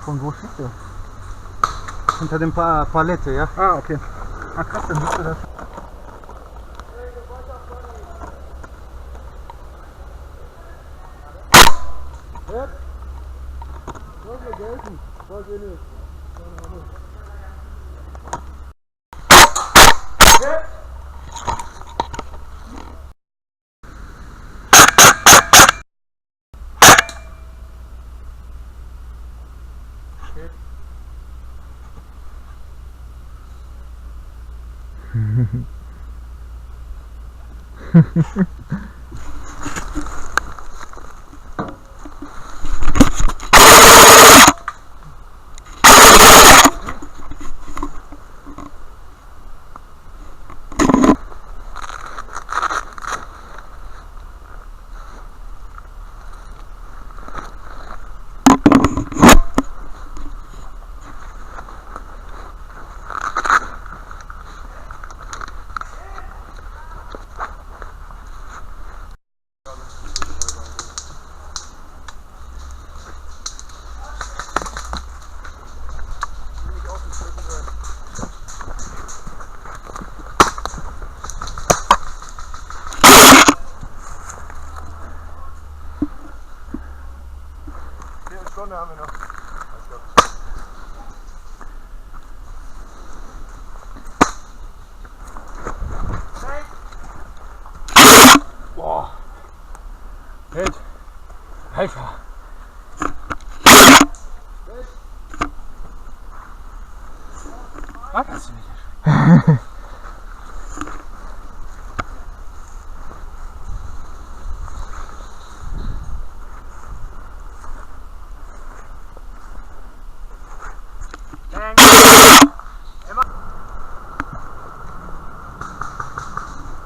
Von wo schießt der? Hinter dem Palette, ja? Ah, okay. Ah, krass, dann siehst du das. Jetzt? Wollen wir gelten? Wollen wir nicht? Stunde haben wir noch. Boah. Hit. Helfer. Was hast du nicht?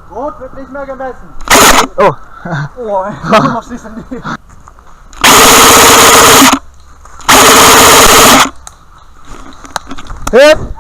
Rot wird nicht mehr gemessen. Oh. Oh, du machst nicht in die. Hit.